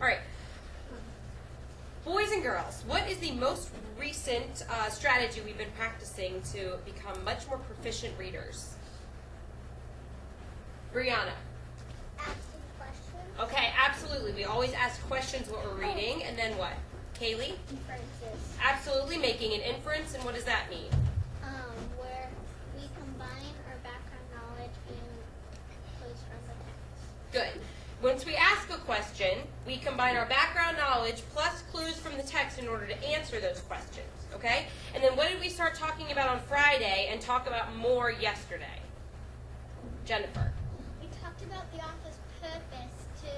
All right. Boys and girls, what is the most recent strategy we've been practicing to become much more proficient readers? Brianna. Asking questions. Okay, absolutely. We always ask questions what we're reading, and then what? Kaylee? Inferences. Absolutely, making an inference, and what does that mean? Where we combine our background knowledge and clues from the text. Good. Once we ask a question, we combine our background knowledge plus clues from the text in order to answer those questions, okay? And then what did we start talking about on Friday and talk about more yesterday? Jennifer. We talked about the author's purpose to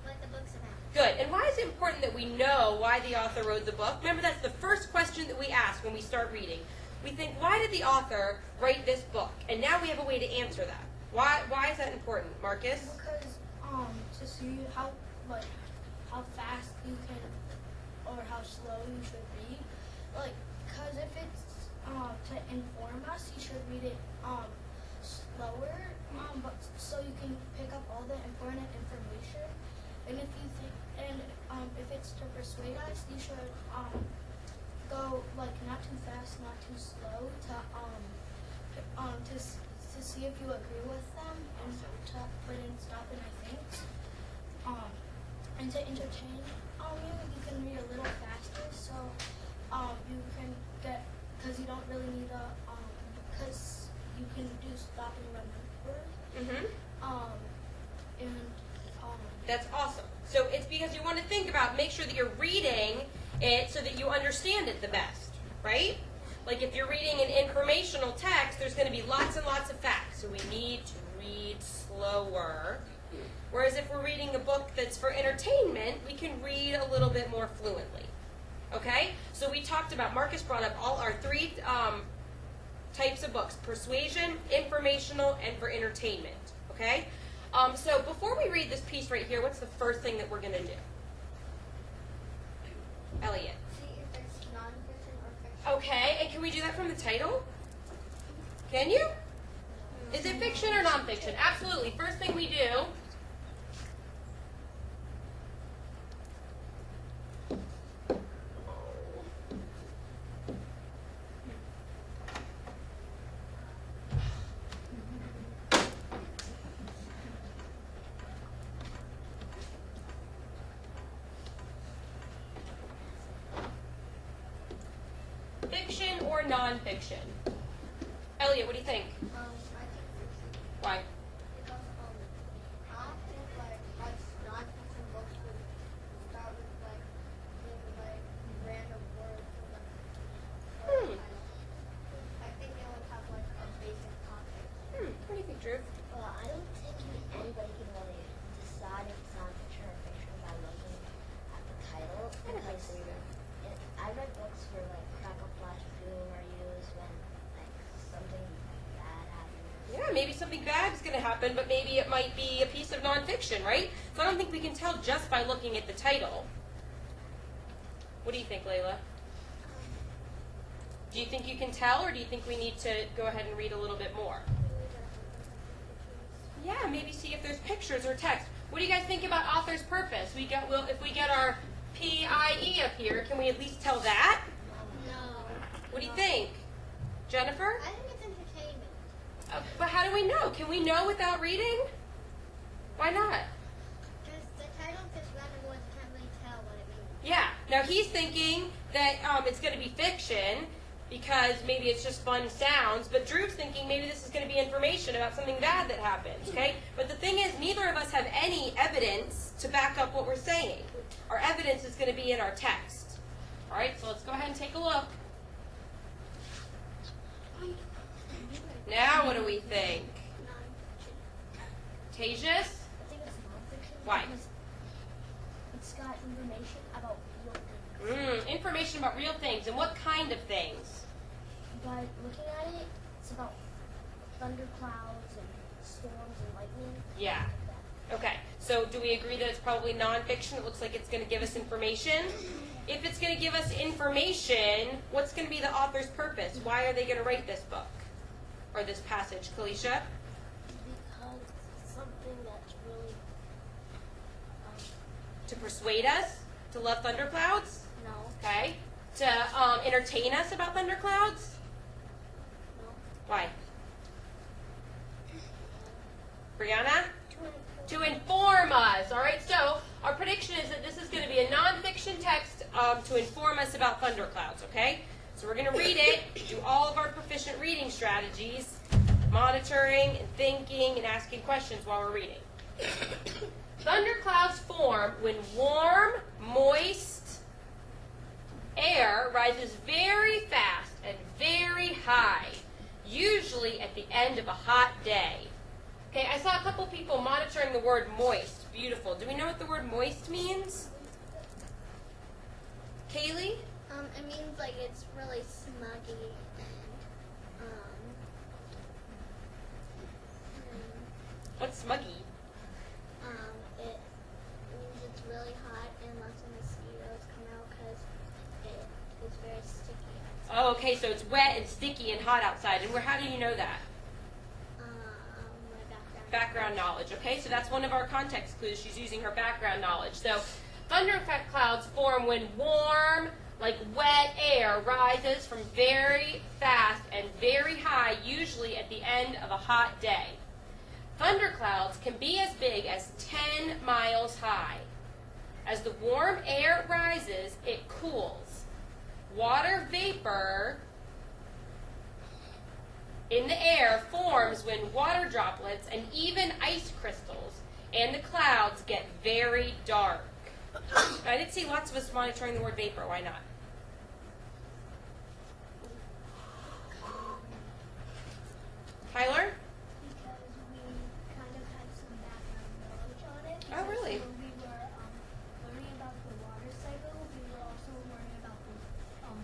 what the book's about. Good. And why is it important that we know why the author wrote the book? Remember, that's the first question that we ask when we start reading. We think, why did the author write this book? And now we have a way to answer that. Why is that important, Marcus? Because to see how fast you can or how slow you should read. Because if it's to inform us, you should read it slower, but so you can pick up all the important information. And if you think, if it's to persuade us, you should go not too fast, not too slow to see if you agree with them, and but then stop and I think. And to entertain you can read a little faster, so you can get, because you don't really need because you can do stop and remember. That's awesome. So it's because you want to think about, make sure that you're reading it so that you understand it the best, right? Like if you're reading an informational text, there's going to be lots and lots of facts, so we need to read slower. Whereas if we're reading a book that's for entertainment, we can read a little bit more fluently. Okay? So we talked about, Marcus brought up all our three types of books: persuasion, informational, and for entertainment. Okay? So before we read this piece right here, what's the first thing that we're going to do? Elliot. See if it's non-fiction or fiction. Okay, and can we do that from the title? Can you? Is it fiction or nonfiction? Absolutely. First thing we do. Fiction or nonfiction? Elliot, what do you think? I think fiction. Why? Because I think non-fiction books would start with random words or I think they would have a basic topic. What do you think, Drew? Well, I don't think anybody can really decide if it's nonfiction or fiction by looking at the title. Because I read books where crackle flash boom are used when something bad happens. Yeah, maybe something bad is going to happen, but maybe it might be a piece of nonfiction, right? So I don't think we can tell just by looking at the title. What do you think, Layla? Do you think you can tell, or do you think we need to go ahead and read a little bit more? Yeah, maybe see if there's pictures or text. What do you guys think about author's purpose? If we get our PIE up here, can we at least tell that? No. What do you think? Jennifer? I think it's entertainment. But how do we know? Can we know without reading? Why not? Because the title just random words, can't really tell what it means. Yeah. Now he's thinking that it's going to be fiction because maybe it's just fun sounds, but Drew's thinking maybe this is going to be information about something bad that happens, okay? But the thing is, neither of us have any evidence to back up what we're saying. Our evidence is going to be in our text. All right, so let's go ahead and take a look. Now what do we think? Non-fiction. Tejas? I think it's nonfiction. Why? Because it's got information about real things. Information about real things. And what kind of things? By looking at it, it's about thunderclouds and storms and lightning. Yeah. Okay, so do we agree that it's probably nonfiction? It looks like it's going to give us information. If it's going to give us information, what's going to be the author's purpose? Why are they going to write this book or this passage, Kalisha? Because it's something that's really To persuade us to love thunderclouds? No. Okay. To entertain us about thunderclouds? No. Why? Brianna? To To inform us. All right, so our prediction is that this is going to be a nonfiction text to inform us about thunderclouds, okay? So we're going to read it, do all of our proficient reading strategies, monitoring and thinking and asking questions while we're reading. Thunderclouds form when warm, moist air rises very fast and very high, usually at the end of a hot day. Okay, I saw a couple people monitoring the word moist. Beautiful. Do we know what the word moist means? Kaylee? It means like it's really smuggy What's smuggy? it means it's really hot and lots of mosquitoes come out because it is very sticky outside. Oh, okay, so it's wet and sticky and hot outside. And how do you know that? My Background knowledge. Okay, so that's one of our context clues. She's using her background knowledge. So thunderclouds form when warm, like wet air rises from very fast and very high, usually at the end of a hot day. Thunderclouds can be as big as 10 miles high. As the warm air rises, it cools. Water vapor in the air forms when water droplets and even ice crystals and the clouds get very dark. I did see lots of us monitoring the word vapor. Why not? Tyler? Because we kind of had some background knowledge on it. Oh, really? When we were learning about the water cycle, we were also learning about the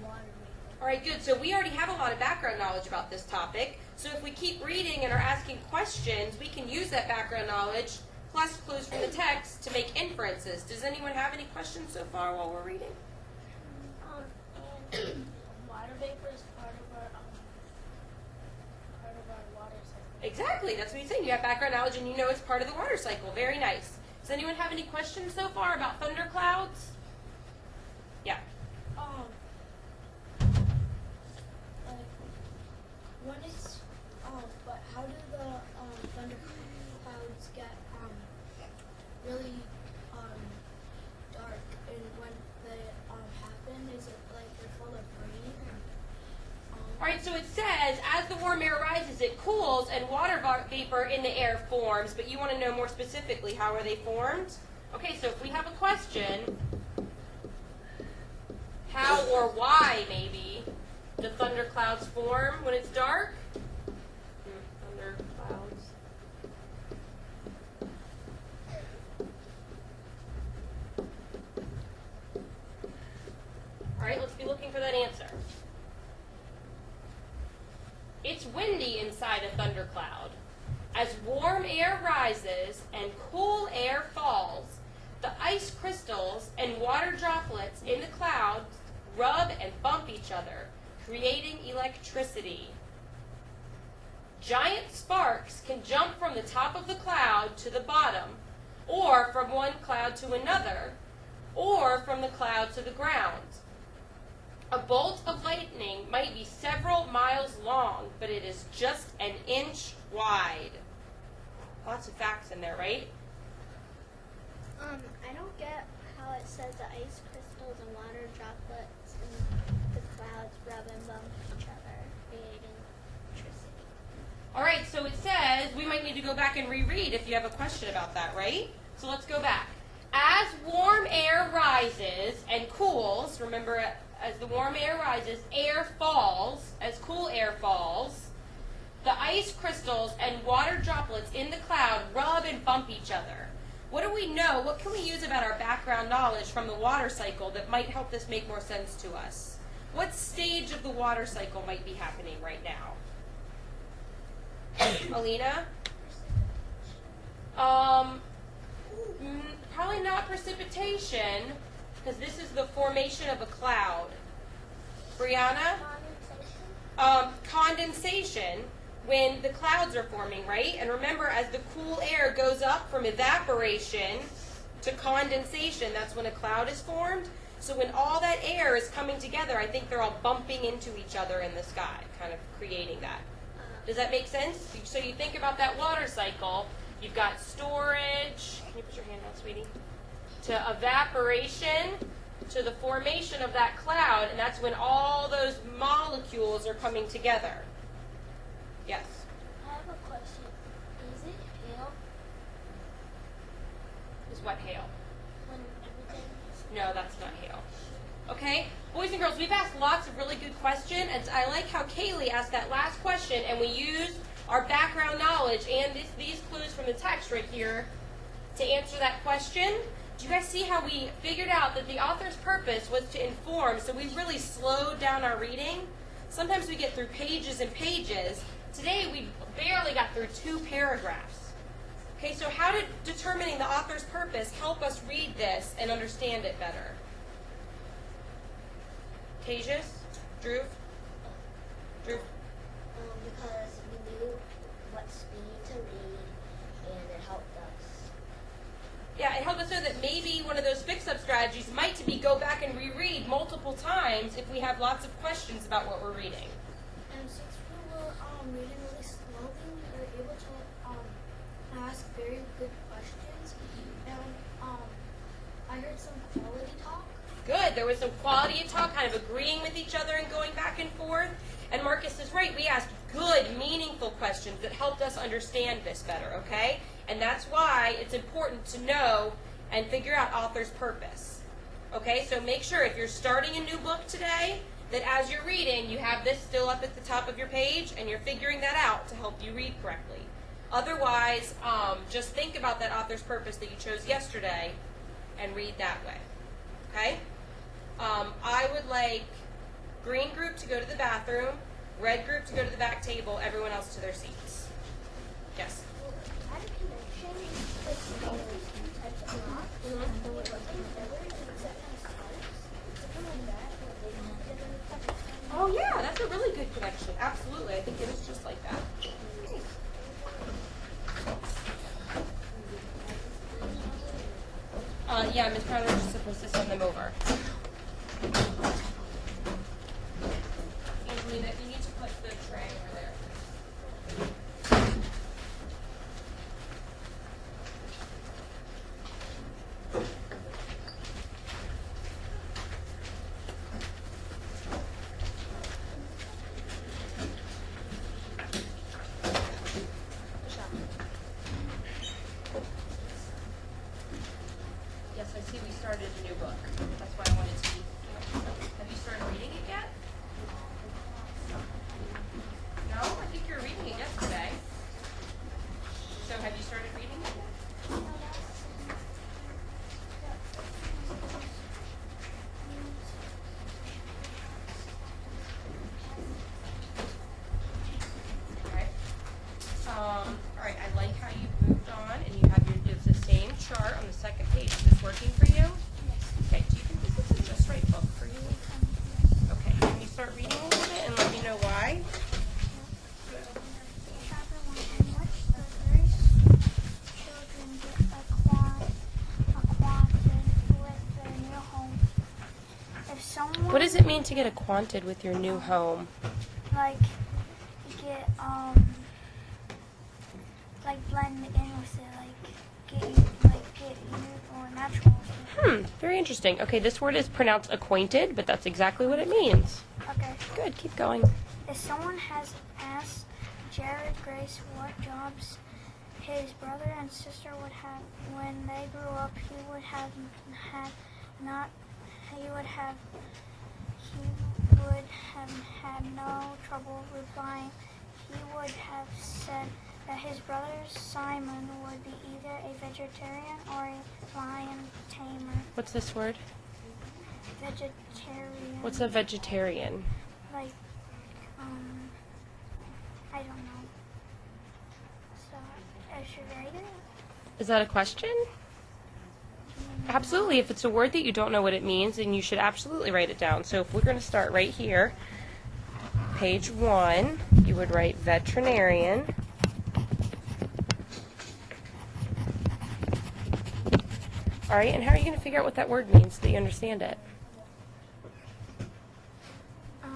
water vapor. All right, good. So we already have a lot of background knowledge about this topic. So if we keep reading and are asking questions, we can use that background knowledge plus clues from the text to make inferences. Does anyone have any questions so far while we're reading? And water vapor is part of our water cycle. Exactly. That's what he's saying. You have background knowledge and you know it's part of the water cycle. Very nice. Does anyone have any questions so far about thunderclouds? Yeah. Like, when it's but how do the thunderclouds get really dark, and when they happen, is it like they're full of rain? All right, so it says, as the warm air rises, it cools and water vapor in the air forms, but you want to know more specifically, how are they formed? Okay, so if we have a question, how or why, maybe, do thunderclouds form when it's dark? Thunderclouds. All right, let's be looking for that answer. It's windy inside a thundercloud. As warm air rises and cool air falls, the ice crystals and water droplets in the clouds rub and bump each other, creating electricity. Giant sparks can jump from the top of the cloud to the bottom, or from one cloud to another, or from the cloud to the ground. A bolt of lightning might be several miles long, but it is just an inch wide. Lots of facts in there, right? I don't get how it says the ice crystals and water droplets in the clouds rub and bump each other, creating electricity. All right, so it says, we might need to go back and reread if you have a question about that, right? So let's go back. As warm air rises and cools, remember, as the warm air rises, air falls, as cool air falls, the ice crystals and water droplets in the cloud rub and bump each other. What do we know? What can we use about our background knowledge from the water cycle that might help this make more sense to us? What stage of the water cycle might be happening right now? Alina? Probably not precipitation, because this is the formation of a cloud. Brianna? Condensation, when the clouds are forming, right? And remember, as the cool air goes up from evaporation, to condensation. That's when a cloud is formed. So when all that air is coming together, I think they're all bumping into each other in the sky, kind of creating that. Does that make sense? So you think about that water cycle. You've got storage. Can you put your hand out, sweetie? To evaporation, to the formation of that cloud, and that's when all those molecules are coming together. Yes? I have a question. Is it hail Is what hail? when everything is... No, that's not hail. Okay? Boys and girls, we've asked lots of really good questions, and I like how Kaylee asked that last question, and we used our background knowledge and these clues from the text right here to answer that question. Do you guys see how we figured out that the author's purpose was to inform, so we really slowed down our reading? Sometimes we get through pages and pages. Today we barely got through 2 paragraphs. Okay, so how did determining the author's purpose help us read this and understand it better? Tejas? Drew? Drew? Because we knew what speed to read, and it helped us. Yeah, it helped us know that maybe one of those fix-up strategies might be go back and reread multiple times if we have lots of questions about what we're reading. And since we were reading really slowly, we were able to ask very good questions. And I heard some quality talk. Good. There was some quality talk, kind of agreeing with each other and going back and forth. And Marcus is right. We asked good, meaningful questions that helped us understand this better, okay? And that's why it's important to know and figure out author's purpose. Okay, so make sure if you're starting a new book today, that as you're reading, you have this still up at the top of your page, and you're figuring that out to help you read correctly. Otherwise, just think about that author's purpose that you chose yesterday and read that way. Okay? I would like green group to go to the bathroom, red group to go to the back table, everyone else to their seats. Yes? I had a connection with two types of rock. There were like feathers and set has stars. Something like that. They come together in the Oh yeah, that's a really good connection. Absolutely. I think it is just like that. Yeah, Ms. Crowder is supposed to send them over. Angelina, you need to put the tray over there. Yes, I see we started a new book. That's why I wanted to. Have you started reading it yet? No? I think you were reading it yesterday. So have you started reading it yet? Okay. All right, I like how you moved on and you have it's the same chart on the second page. Is this working for you? Okay, do you think this is a just right book for you? Okay, can you start reading a little bit and let me know why? Chapter 1. In which the three children get acquainted with their new home. If someone What does it mean to get acquainted with your new home? like blend in with it, get you or natural. Very interesting. Okay, this word is pronounced acquainted, but that's exactly what it means. Okay. Good, keep going. If someone has asked Jared Grace what jobs his brother and sister would have when they grew up, he would have had no trouble replying. He would have said that his brother Simon would be either a vegetarian or a lion tamer. What's this word? Vegetarian. What's a vegetarian? Like, I don't know. So, I should write it? Is that a question? Absolutely. If it's a word that you don't know what it means, then you should absolutely write it down. So if we're going to start right here, page 1, you would write veterinarian. All right, and how are you going to figure out what that word means so that you understand it? I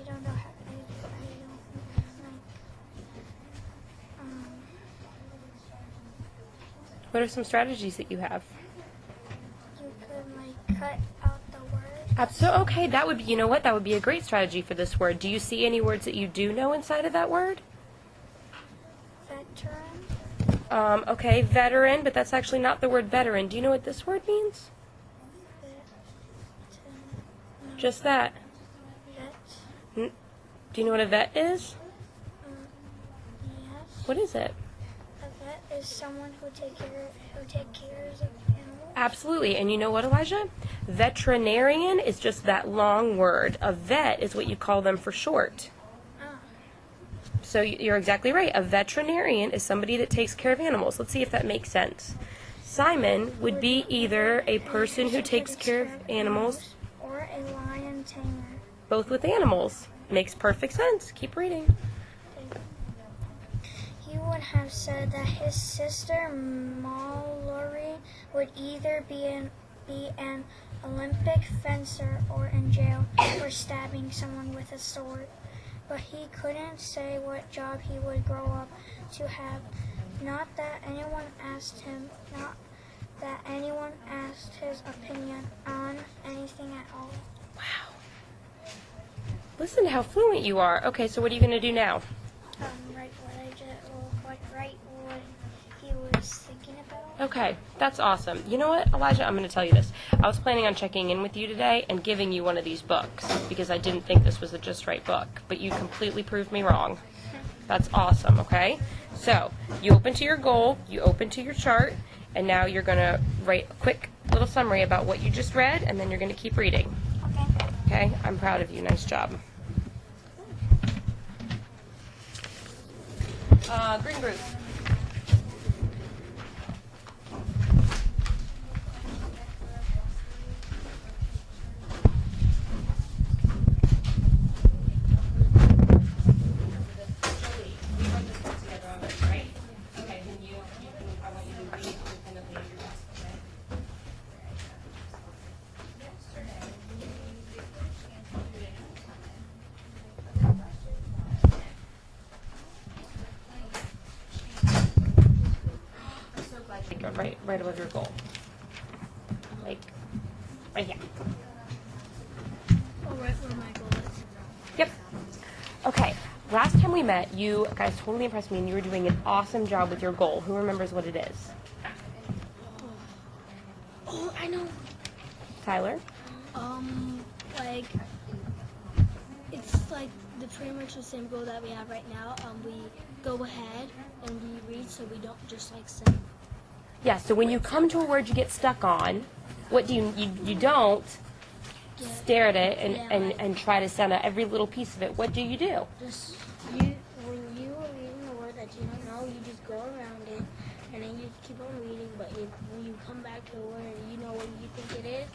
don't know how. What are some strategies that you have? You could like cut out the word. Okay, that would be, you know what? That would be a great strategy for this word. Do you see any words that you do know inside of that word? Veteran. Okay, veteran, but that's actually not the word veteran. Do you know what this word means? Just that. Vet. Do you know what a vet is? Yes. What is it? A vet is someone who takes care of animals. Absolutely. And you know what, Elijah? Veterinarian is just that long word. A vet is what you call them for short. So you're exactly right. A veterinarian is somebody that takes care of animals. Let's see if that makes sense. Simon would be either a person who takes care of animals or a lion tamer. both with animals. Makes perfect sense. Keep reading. He would have said that his sister Mallory would either be an Olympic fencer or in jail for stabbing someone with a sword. But he couldn't say what job he would grow up to have. Not that anyone asked him, not that anyone asked his opinion on anything at all. Wow. Listen to how fluent you are. Okay, so what are you going to do now? Write what he was thinking about. Okay, that's awesome. You know what, Elijah? I'm going to tell you this. I was planning on checking in with you today and giving you one of these books because I didn't think this was a Just Right book, but you completely proved me wrong. That's awesome, okay? So, you open to your goal, you open to your chart, and now you're going to write a quick little summary about what you just read, and then you're going to keep reading. Okay. Okay? I'm proud of you. Nice job. Green group. Right above your goal. Like, right here. Oh, right where my goal is. Yep. Okay, last time we met, you guys totally impressed me and you were doing an awesome job with your goal. Who remembers what it is? Oh, I know. Tyler? Like, it's like pretty much the same goal that we have right now. We go ahead and we read so we don't just like say. Yeah, so when you come to a word you get stuck on, what do you don't stare at it and try to sound out every little piece of it. What do? When you are reading a word that you don't know, you just go around it and then you keep on reading. But when you come back to a word and you know what you think it is,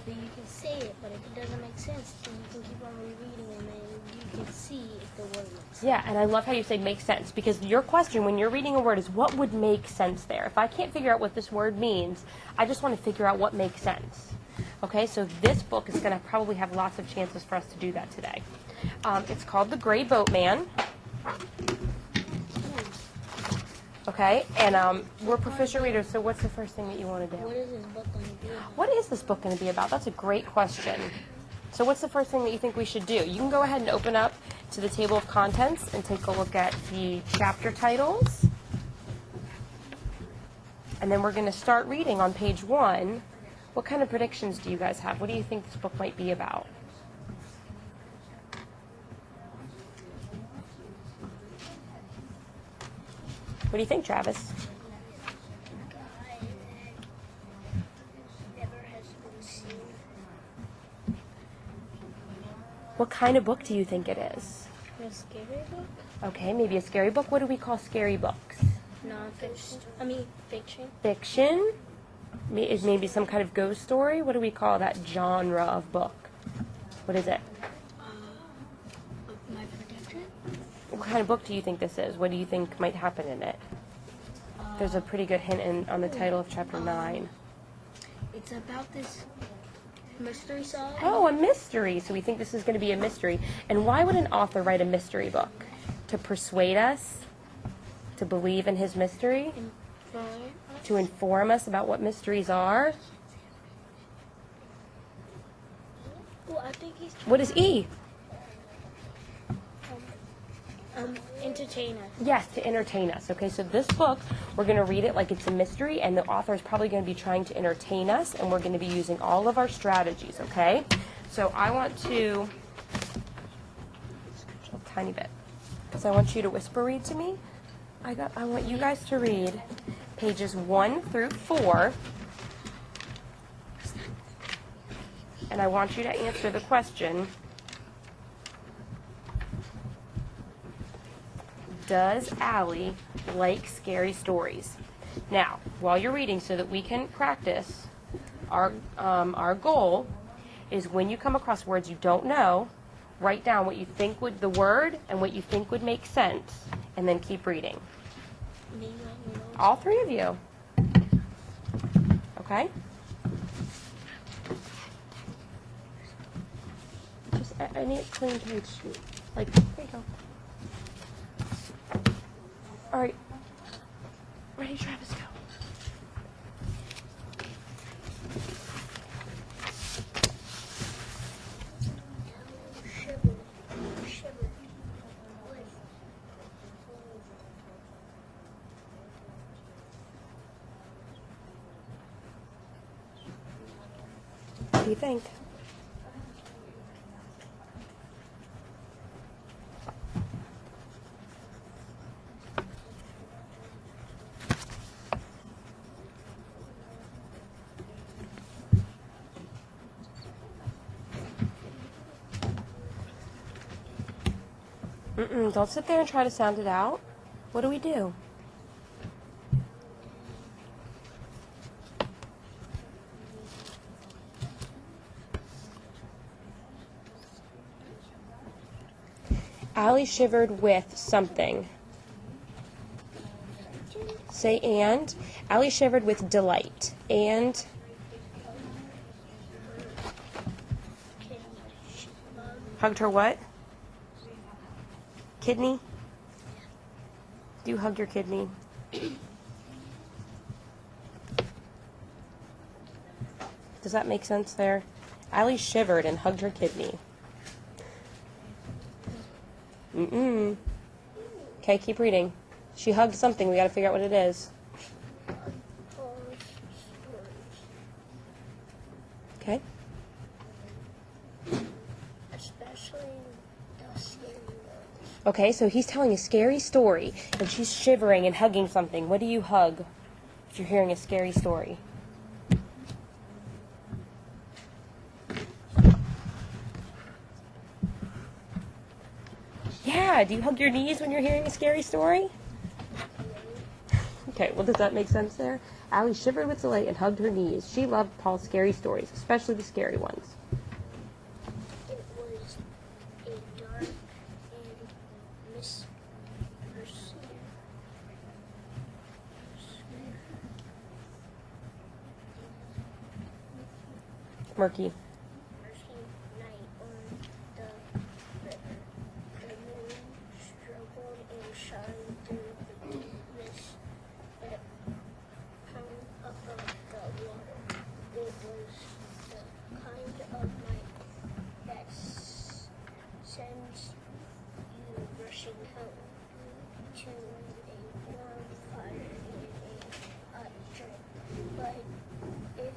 then you can say it. But if it doesn't make sense, then you can keep on rereading and then you can see if the word makes sense. Yeah, and I love how you say make sense, because your question when you're reading a word is what would make sense there. If I can't figure out what this word means, I just want to figure out what makes sense. Okay, so this book is going to probably have lots of chances for us to do that today. It's called The Gray Boatman. Okay, and we're proficient readers, so what's the first thing that you want to do? What is this book going to be about? What is this book going to be about? That's a great question. So what's the first thing that you think we should do? You can go ahead and open up to the table of contents and take a look at the chapter titles. And then we're going to start reading on page 1. What kind of predictions do you guys have? What do you think this book might be about? What do you think, Travis? What kind of book do you think it is? A scary book? Okay, maybe a scary book. What do we call scary books? Non-fiction. Fiction. Fiction? Is maybe some kind of ghost story? What do we call that genre of book? What is it? My prediction? What kind of book do you think this is? What do you think might happen in it? There's a pretty good hint on the title of chapter 9. It's about this mystery solved. Oh, a mystery. So we think this is going to be a mystery. And why would an author write a mystery book? To persuade us to believe in his mystery? To inform us about what mysteries are? Well, I think he's What is E? entertainer. Yes, to entertain us. Okay, so this book, we're going to read it like it's a mystery, and the author is probably going to be trying to entertain us, and we're going to be using all of our strategies, okay? So I want to, a tiny bit, so I want you to whisper read to me. I want you guys to read pages 1 through 4, and I want you to answer the question, does Allie like scary stories? Now, while you're reading, so that we can practice, our goal is when you come across words you don't know, write down what you think would, the word, and what you think would make sense, and then keep reading. All three of you. Okay? Just, I need a clean page. Like, there you go. All right. Ready, Travis, go. What do you think? Don't sit there and try to sound it out. What do we do? Allie shivered with something. Say and. Allie shivered with delight. And. Hugged her what? Kidney? Do you hug your kidney? Does that make sense there? Allie shivered and hugged her kidney. Okay, keep reading. She hugged something. We got to figure out what it is. Okay. Especially the scary ones. Okay, so he's telling a scary story, and she's shivering and hugging something. What do you hug if you're hearing a scary story? Yeah, do you hug your knees when you're hearing a scary story? Okay, well, does that make sense there? Allie shivered with delight and hugged her knees. She loved Paul's scary stories, especially the scary ones. It was a dark and Murky. night on the river. The moon struggled and shined through the mist that hung above the water. It was the kind of night that sends you rushing home to a warm fire and a hot drink. But if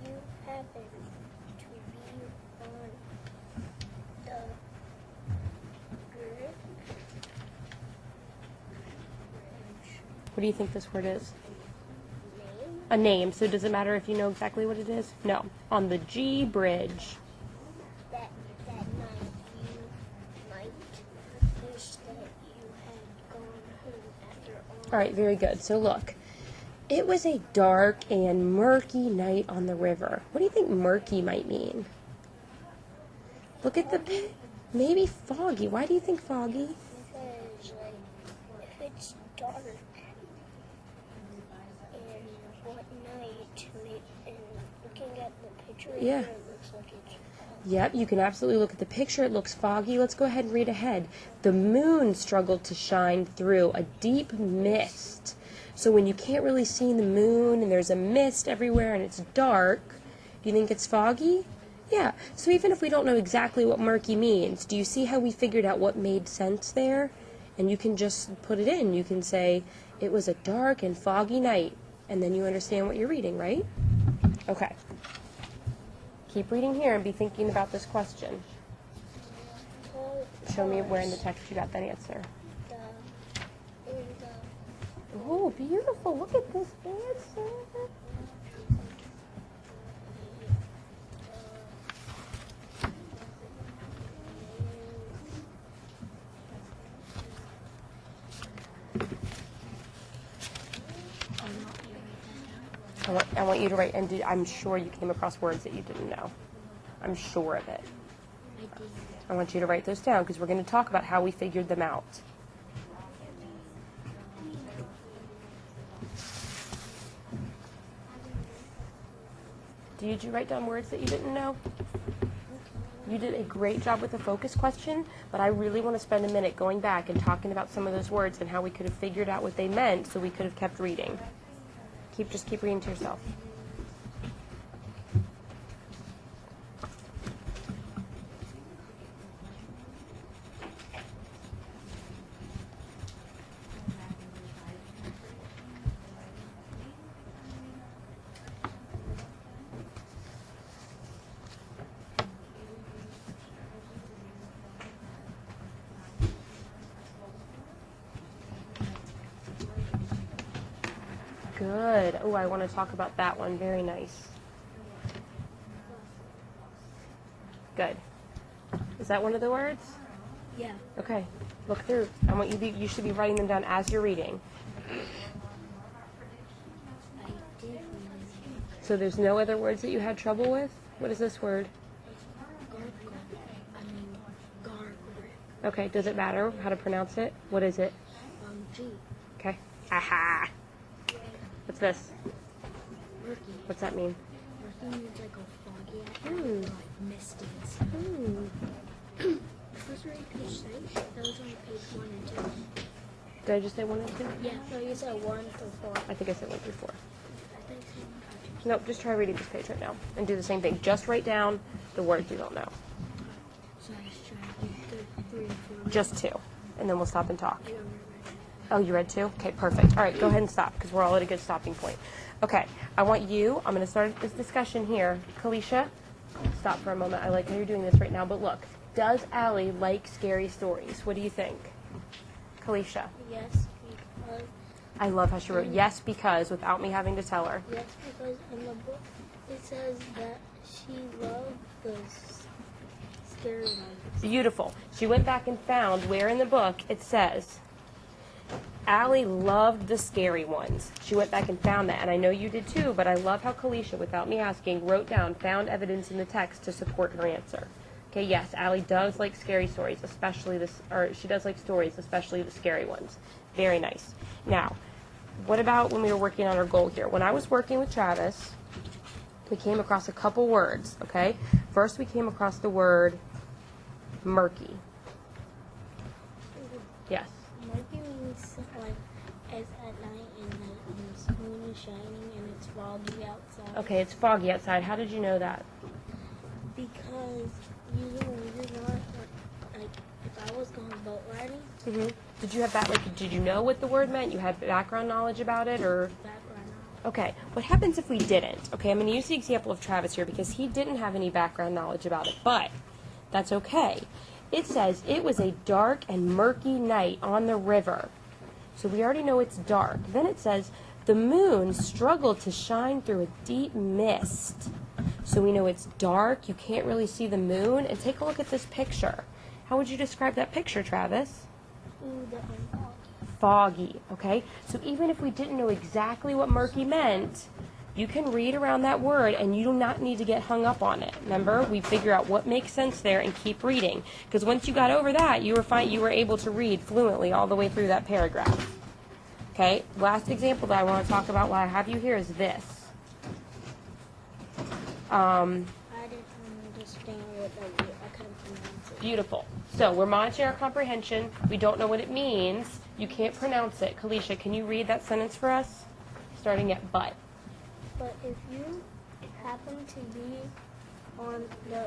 you happen to be on the bridge, What do you think this word is? name, A name. So does it matter if you know exactly what it is? No. On the G bridge. that night you might wish that you had gone home after all. All right, very good. So look, it was a dark and murky night on the river. What do you think murky might mean? Look at the, maybe foggy. Why do you think foggy? Because, like, if it's dark, at the picture? Yeah. It looks like it's Yep, you can absolutely look at the picture. It looks foggy. Let's go ahead and read ahead. The moon struggled to shine through a deep mist. So when you can't really see the moon and there's a mist everywhere and it's dark, do you think it's foggy? Yeah. So even if we don't know exactly what murky means, do you see how we figured out what made sense there? And you can just put it in. You can say, it was a dark and foggy night. And then you understand what you're reading, right? Okay. Keep reading here and be thinking about this question. Show me where in the text you got that answer. Oh, beautiful. Look at this answer. I want you to write, and I'm sure you came across words that you didn't know. I'm sure of it. I want you to write those down because we're going to talk about how we figured them out. Did you write down words that you didn't know? You did a great job with the focus question, but I really want to spend a minute going back and talking about some of those words and how we could have figured out what they meant so we could have kept reading. Just keep reading to yourself. Good. Oh, I want to talk about that one. Very nice. Good. Is that one of the words? Yeah. Okay. Look through. I want you should be writing them down as you're reading. I did. So there's no other words that you had trouble with? What is this word? Gargoyle. Okay. Does it matter how to pronounce it? What is it? G. Okay. Aha. What's this? Murky. What's that mean? Murky means like a foggy, like misty and stuff. First read page 6. That was on page 1 and 2. Did I just say 1 and 2? Yeah. No, you said 1 through 4. I think I said 1 through 4. I think so. Nope, just try reading this page right now and do the same thing. Just write down the words you don't know. So I just tried to do 3 and 4. Just 2. And then we'll stop and talk. I don't remember. Oh, you read 2? Okay, perfect. All right, go ahead and stop because we're all at a good stopping point. Okay, I'm going to start this discussion here. Kalisha, stop for a moment. I like how you're doing this right now, but look. Does Allie like scary stories? What do you think? Kalisha. Yes, because. I love how she wrote yes because without me having to tell her. Yes, because in the book it says that she loved the scary ones. Beautiful. She went back and found where in the book it says Allie loved the scary ones. She went back and found that, and I know you did too, but I love how Kalisha, without me asking, found evidence in the text to support her answer. Okay, yes, Allie does like scary stories, she does like stories, especially the scary ones. Very nice. Now, what about when we were working on our goal here? When I was working with Travis, we came across a couple words, okay? First, we came across the word murky. Yes. Murky means like it's at night and the moon is shining and it's foggy outside. Okay, it's foggy outside. How did you know that? Because usually when you're not, like, if I was going boat riding, Did you have that? Did you know what the word meant? You had background knowledge about it, or? background. Okay. What happens if we didn't? Okay, I'm going to use the example of Travis here because he didn't have any background knowledge about it, but that's okay. It says it was a dark and murky night on the river. So we already know it's dark. Then it says the moon struggled to shine through a deep mist. So we know it's dark, you can't really see the moon, and take a look at this picture. How would you describe that picture, Travis? Foggy, okay? So even if we didn't know exactly what murky meant, you can read around that word and you do not need to get hung up on it. Remember, we figure out what makes sense there and keep reading. Because once you got over that, you were able to read fluently all the way through that paragraph. Okay, last example that I want to talk about while I have you here is this. I didn't understand what I couldn't pronounce it. Beautiful. So we're monitoring our comprehension. We don't know what it means. You can't pronounce it. Kalisha, can you read that sentence for us? Starting at but. But if you happen to be on the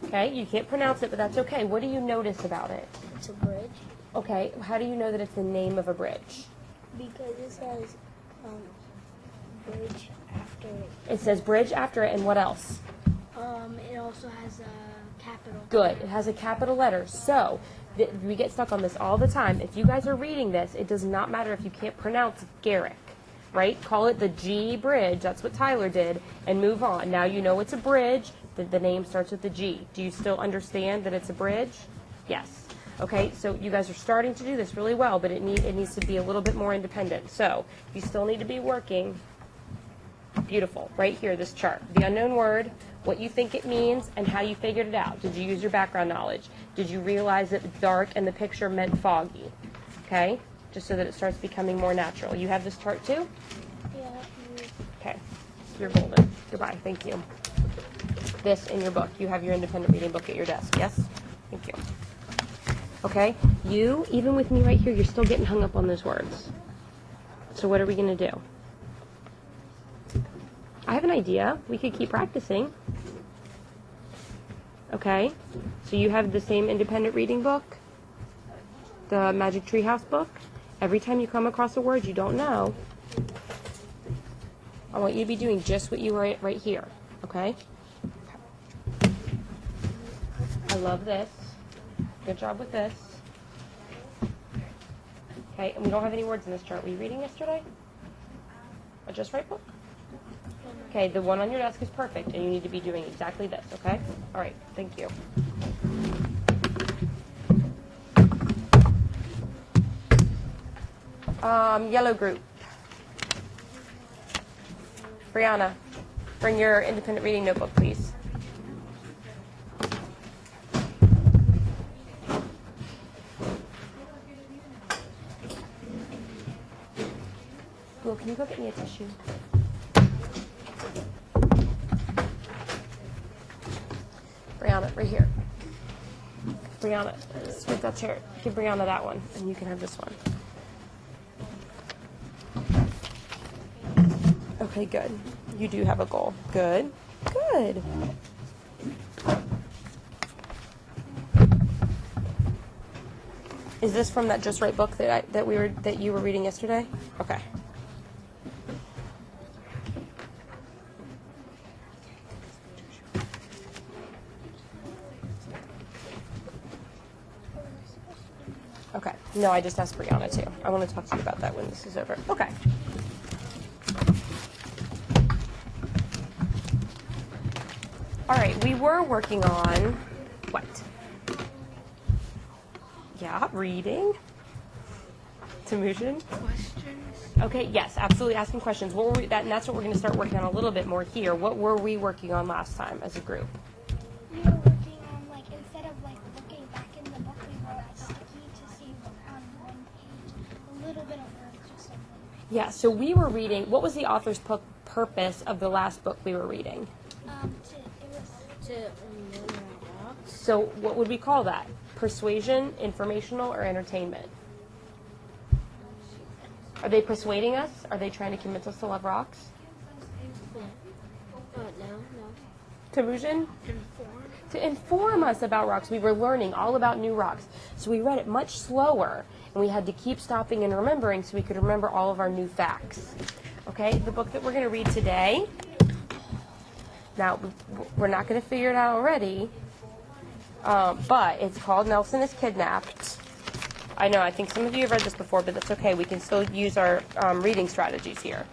Okay, you can't pronounce it, but that's okay. What do you notice about it? it's a bridge, Okay, how do you know that it's the name of a bridge? because it says bridge after it. It says bridge after it, and what else? It also has a capital. Good. It has a capital letter. So, we get stuck on this all the time. If you guys are reading this, it does not matter if you can't pronounce Garrick, right? Call it the G Bridge. That's what Tyler did, and move on. Now you know it's a bridge. The name starts with the G. Do you still understand that it's a bridge? Yes. Okay, so you guys are starting to do this really well, but it needs to be a little bit more independent. So, you still need to be working. Beautiful. Right here, this chart. The unknown word, what you think it means, and how you figured it out. Did you use your background knowledge? Did you realize that dark and the picture meant foggy? Okay? Just so that it starts becoming more natural. You have this chart too? Yeah. Okay. You're golden. Goodbye. Thank you. This in your book. You have your independent reading book at your desk. Yes? Thank you. Okay? You, even with me right here, you're still getting hung up on those words. So what are we going to do? I have an idea. We could keep practicing. Okay? So you have the same independent reading book? The Magic Treehouse book? Every time you come across a word you don't know, I want you to be doing just what you were right here. Okay? I love this. Good job with this. Okay, and we don't have any words in this chart. Were you reading yesterday? A Just Right book? Okay, the one on your desk is perfect, and you need to be doing exactly this, okay? All right, thank you. Yellow group. Brianna, bring your independent reading notebook, please. Will, can you go get me a tissue? Brianna, right here. Brianna, scoot that chair. Give Brianna that one, and you can have this one. Okay, good. You do have a goal. Good. Good. Is this from that Just Right book that you were reading yesterday? Okay. Okay. No, I just asked Brianna too. I want to talk to you about that when this is over. Okay. All right, we were working on what? Yeah, reading. Tamujan? Questions. Okay, yes, absolutely asking questions. What were we, and that's what we're going to start working on a little bit more here. What were we working on last time as a group? We were working on, like, instead of, like, looking back in the book, we wrote a sticky to see on one page a little bit of words or something. Yeah, so we were reading, what was the author's purpose of the last book we were reading? To learn rocks. So what would we call that? Persuasion, informational, or entertainment? Are they persuading us? Are they trying to convince us to love rocks? No. Tamujan? To inform us about rocks. We were learning all about new rocks. So we read it much slower, and we had to keep stopping and remembering so we could remember all of our new facts. Okay, the book that we're going to read today, now we're not going to figure it out already, but it's called Nelson is Kidnapped. I know, I think some of you have read this before, but that's okay. We can still use our reading strategies here.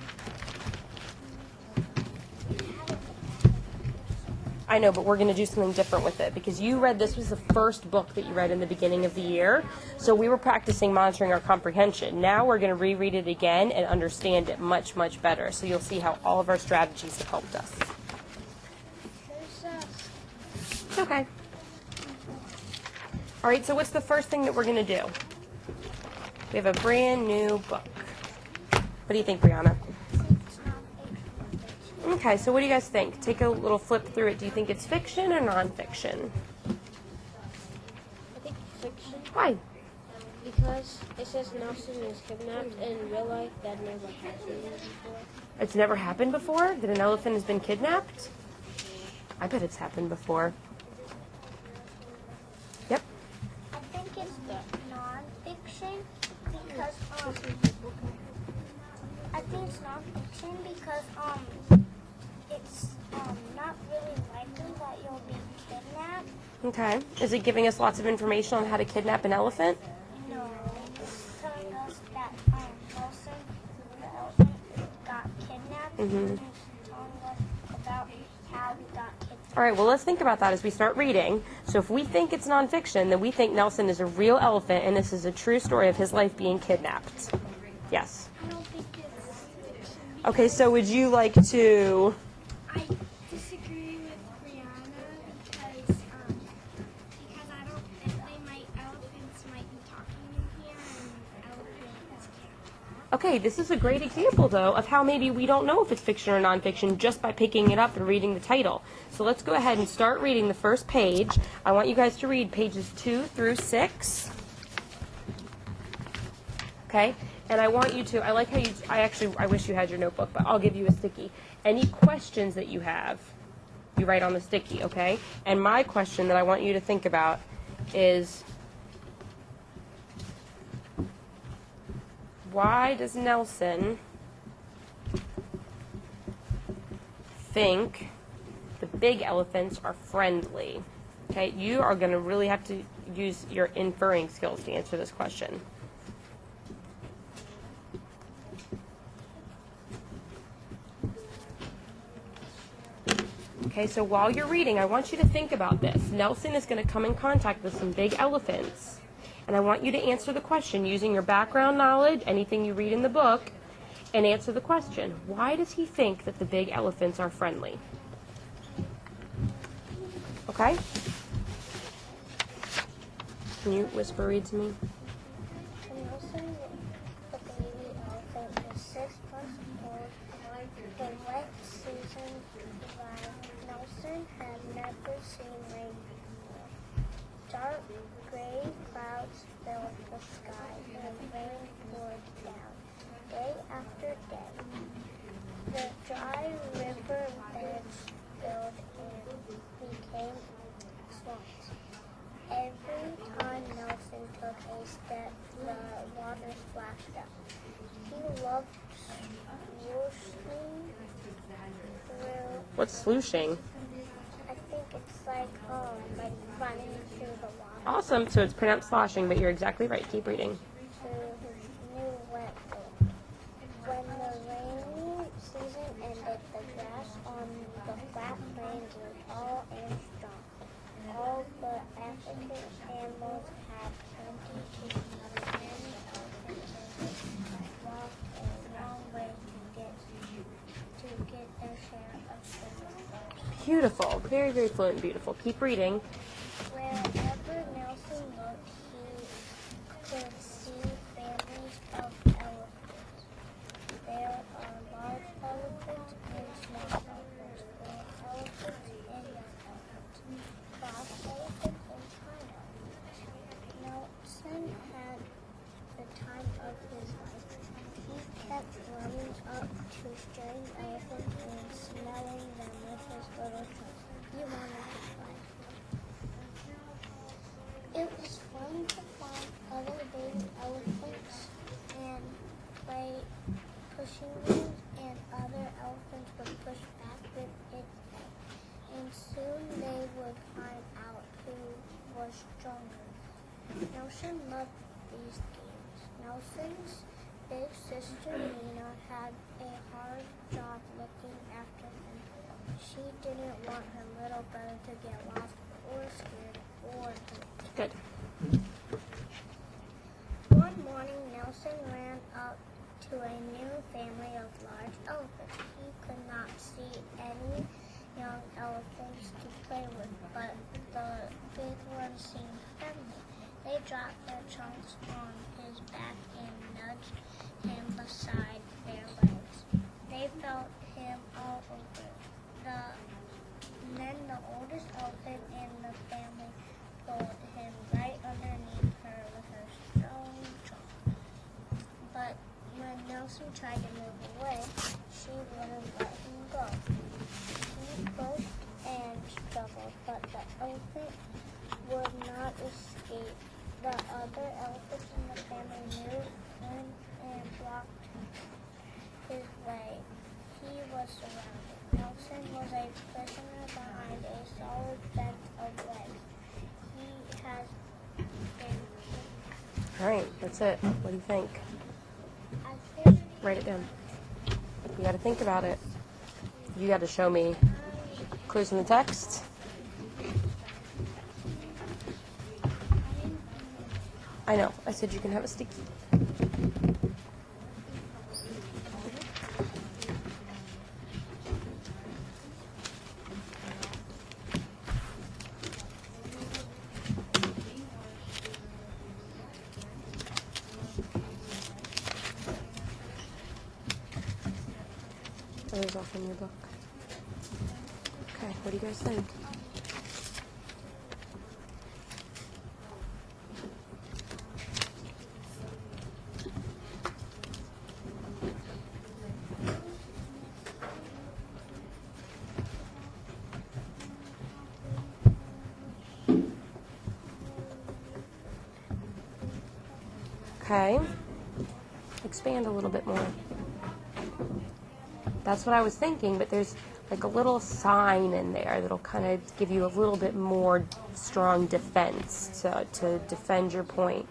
I know, but we're going to do something different with it because you read, this was the first book that you read in the beginning of the year. So we were practicing monitoring our comprehension. Now we're going to reread it again and understand it much, much better. So you'll see how all of our strategies have helped us. It's okay. All right, so what's the first thing that we're going to do? We have a brand new book. What do you think, Brianna? Okay, so what do you guys think? Take a little flip through it. Do you think it's fiction or nonfiction? I think fiction, Why? because it says Nelson is kidnapped, and in real life that never happened before. It's never happened before? That an elephant has been kidnapped? I bet it's happened before. Yep. I think it's nonfiction because I think it's nonfiction because it's not really likely that you'll be kidnapped. Okay. Is it giving us lots of information on how to kidnap an elephant? No, it's telling us that Nelson, the elephant, got kidnapped. Mhm. And it's telling us about how he got kidnapped. All right, well, let's think about that as we start reading. So if we think it's nonfiction, then we think Nelson is a real elephant and this is a true story of his life being kidnapped. Yes. I don't think it's fiction. Okay, so would you like to... I disagree with Brianna because I don't think elephants might be talking in here and elephants can't. Okay, this is a great example, though, of how maybe we don't know if it's fiction or nonfiction just by picking it up and reading the title. So let's go ahead and start reading the first page. I want you guys to read pages 2 through 6. Okay? And I want you to, I like how you, I wish you had your notebook, but I'll give you a sticky. Any questions that you have, you write on the sticky, okay? And my question that I want you to think about is, why does Nelson think the big elephants are friendly? Okay, you are going to really have to use your inferring skills to answer this question. Okay, so while you're reading, I want you to think about this. Nelson is going to come in contact with some big elephants. And I want you to answer the question using your background knowledge, anything you read in the book, and answer the question. Why does he think that the big elephants are friendly? Okay? Can you whisper read to me? Nelson, the baby elephant, is 6 months old. The wet season arrived. Nelson had never seen rain before. Dark gray clouds filled the sky and rain poured down, day after day. The dry river beds filled and became swamps. Every time Nelson took a step, the water splashed up. He loved swooshing through. What's slooshing? I think it's like running through the water Awesome. So it's pronounced sloshing, but you're exactly right. Keep reading. to his new wet home. When the rainy season ended, the grass on the flat plain grew tall and strong. All the African animals had plenty to eat, and elephants walked a long way to get their share of food. Beautiful. Very, very fluent and beautiful. Keep reading. Wherever Nelson looked, he could see families of elephants. There are large elephants and small elephants, little elephants and young elephants, glass elephants and china elephants. Nelson had the time of his life. He kept running up to strange elephants and smelling them with his little trunk. He wanted to try. It was fun to find other baby elephants and play pushing games, and other elephants would push back with its head. And soon they would find out who was stronger. Nelson loved these games. Nelson's big sister Nina had a hard job looking after him. She didn't want her little brother to get lost or scared or hurt. Good. One morning, Nelson ran up to a new family of large elephants. He could not see any young elephants to play with, but the big ones seemed friendly. They dropped their trunks on his back and nudged him beside their legs. They felt him all over tried to move away, she wouldn't let him go. He pushed and struggled, but the elephant would not escape. The other elephants in the family moved in and blocked his way. He was surrounded. Nelson was a prisoner behind a solid fence of legs. He has been All right, that's it. What do you think? I think Write it down. You got to think about it. You got to show me clues in the text. I know. I said you can have a sticky. Others off in your book. Okay, what do you guys think? Okay. Expand a little bit more. That's what I was thinking, but there's like a little sign in there that'll kind of give you a little bit more strong defense to defend your point.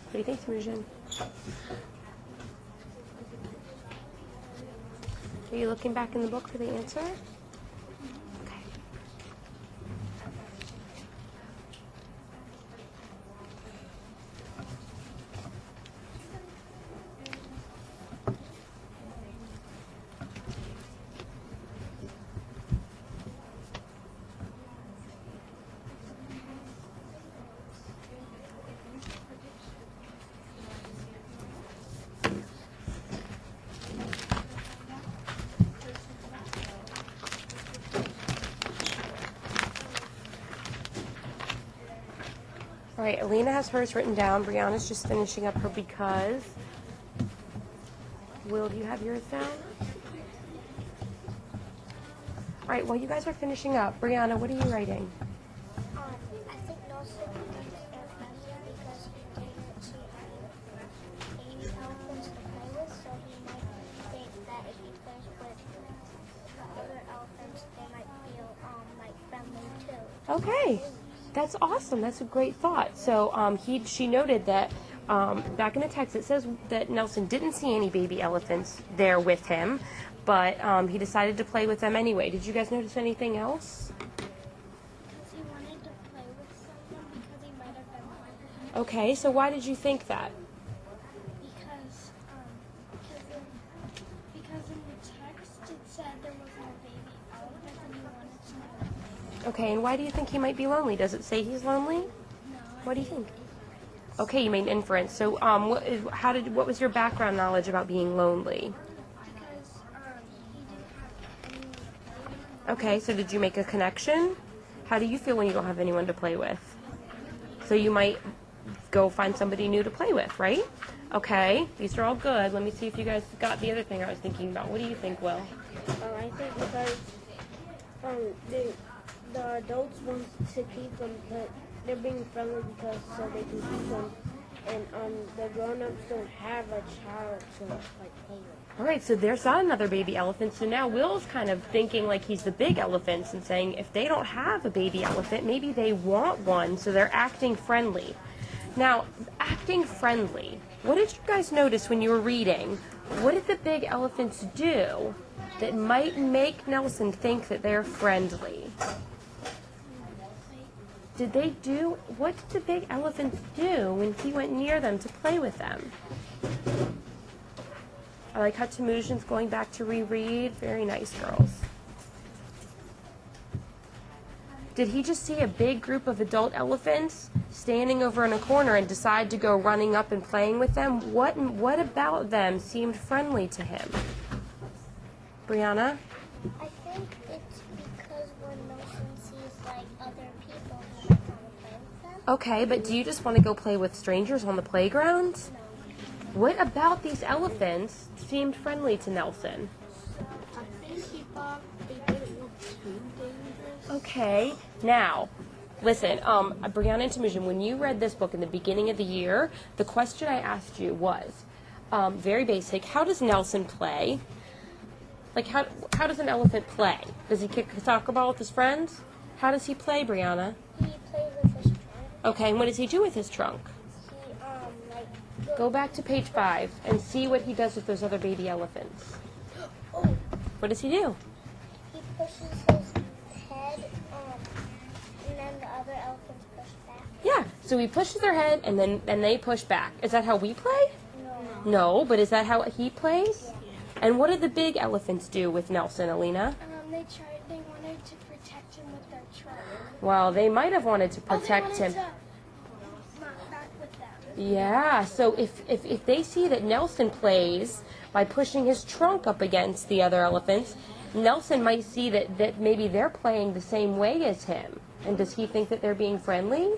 What do you think, Tamujan? Are you looking back in the book for the answer? Okay. All right, Alina has hers written down. Brianna's just finishing up her because. Will, do you have yours down? All right, while you guys are finishing up, Brianna, what are you writing? I think Nelson thinks they're friendly because he gave it to baby elephants to play with, so he might think that if he plays with the other elephants, they might feel like friendly too. Okay, that's awesome. That's a great thought. So she noted that back in the text it says that Nelson didn't see any baby elephants there with him, but he decided to play with them anyway. Did you guys notice anything else? Because he wanted to play with someone because he might have been hungry. Okay, so why did you think that? Because in the text it said there was no baby elephant and he wanted to know. Okay, and why do you think he might be lonely? Does it say he's lonely? No. What do you think? Okay, you made inference. So, what was your background knowledge about being lonely? Because he didn't have anyone to play with. Okay, so did you make a connection? How do you feel when you don't have anyone to play with? So you might go find somebody new to play with, right? Okay, these are all good. Let me see if you guys got the other thing I was thinking about. What do you think, Will? I think because the adults want to keep them, but they're being friendly because so they can keep them, and the grown-ups don't have a child to like play with. All right, so there's not another baby elephant. So now Will's kind of thinking like he's the big elephants and saying if they don't have a baby elephant, maybe they want one, so they're acting friendly. Now, acting friendly, what did you guys notice when you were reading? What did the big elephants do that might make Nelson think that they're friendly? What did the big elephants do when he went near them to play with them? I like how Tamujan's going back to reread. Very nice, girls. Did he just see a big group of adult elephants standing over in a corner and decide to go running up and playing with them? What about them seemed friendly to him? Brianna? I think it's because when Nelson sees like other people, he might want to play with them. Okay, but do you just want to go play with strangers on the playground? What about these elephants seemed friendly to Nelson? I think he thought they didn't look too dangerous. Okay, now, listen, Brianna and Tamujan, when you read this book in the beginning of the year, the question I asked you was, very basic, how does Nelson play? Like, how does an elephant play? Does he kick a soccer ball with his friends? How does he play, Brianna? He plays with his trunk. Okay, and what does he do with his trunk? He like Go back to page 5 and see what he does with those other baby elephants. oh, What does he do? he pushes his head and then the other elephants push back. Yeah, so he pushes their head and then they push back. Is that how we play? No. No, but is that how he plays? And what did the big elephants do with Nelson, Alina? They wanted to protect him with their trunk. Well, they might have wanted to protect him. Not back with them. Yeah, so if they see that Nelson plays by pushing his trunk up against the other elephants, Nelson might see that maybe they're playing the same way as him. And does he think that they're being friendly?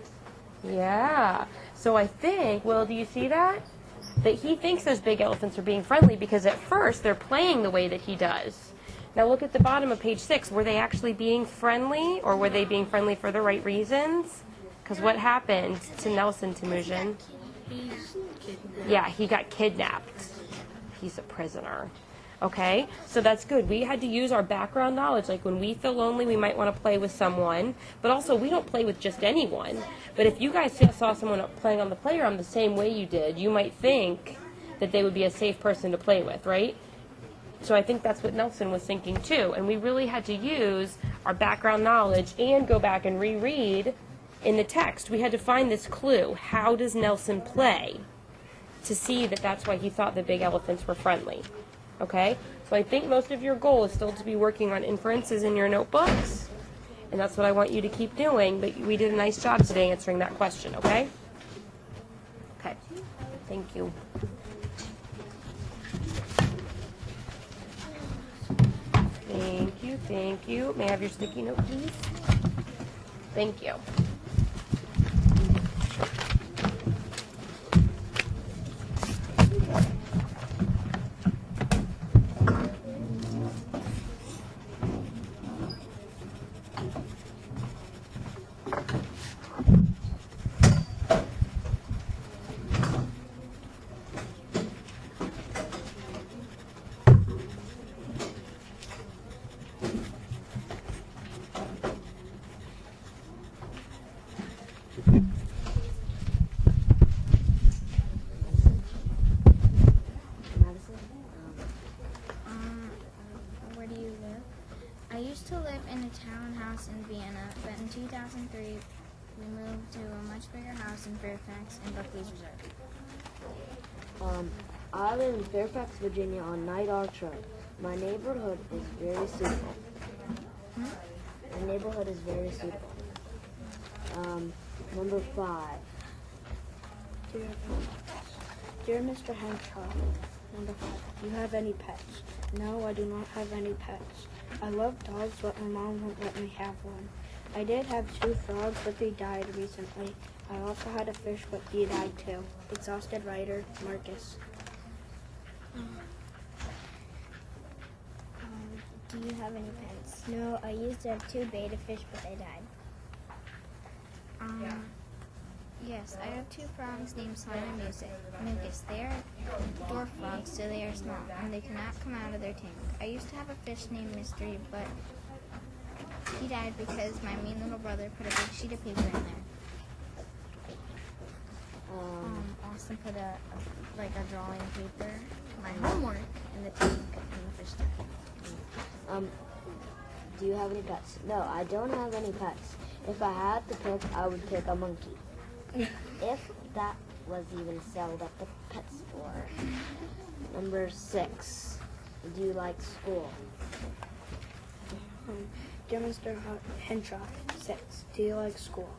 Yeah. So I think, Will, do you see that? That he thinks those big elephants are being friendly because at first they're playing the way that he does. Now look at the bottom of page 6. Were they actually being friendly, or were they being friendly for the right reasons? Because what happened to Nelson, Tamujan? He's kidnapped. Yeah, he got kidnapped. He's a prisoner. Okay, so that's good. We had to use our background knowledge. Like when we feel lonely, we might want to play with someone. But also, we don't play with just anyone. But if you guys saw someone playing on the playground the same way you did, you might think that they would be a safe person to play with, right? So I think that's what Nelson was thinking too. And we really had to use our background knowledge and go back and reread in the text. We had to find this clue. How does Nelson play? To see that that's why he thought the big elephants were friendly. Okay? So I think most of your goal is still to be working on inferences in your notebooks. And that's what I want you to keep doing. But we did a nice job today answering that question, okay? Okay. Thank you. Thank you, thank you. May I have your sticky note, please? Thank you. Where do you live? I used to live in a townhouse in Vienna, but in 2003 we moved to a much bigger house in Fairfax in Buckley's Reserve. I live in Fairfax, Virginia on Night Arch Road. My neighborhood is very suitable. My neighborhood is very suitable. Number 5. Dear Mr. Henshaw, number 5, do you have any pets? No, I do not have any pets. I love dogs, but my mom won't let me have one. I did have 2 frogs, but they died recently. I also had a fish, but he died too. Exhausted writer, Marcus. Do you have any pets? No, I used to have 2 betta fish, but they died. Yes, I have 2 frogs named Slime and Mucus. They are dwarf frogs, so they are small, and they cannot come out of their tank. I used to have a fish named Mystery, but he died because my mean little brother put a big sheet of paper in there. Austin put a drawing paper, my homework, in the tank, and the fish died. Do you have any pets? No, I don't have any pets. If I had to pick, I would pick a monkey. If that was even sold at the pet store. Number 6. Do you like school? Dear Mr. Henshaw, 6. Do you like school?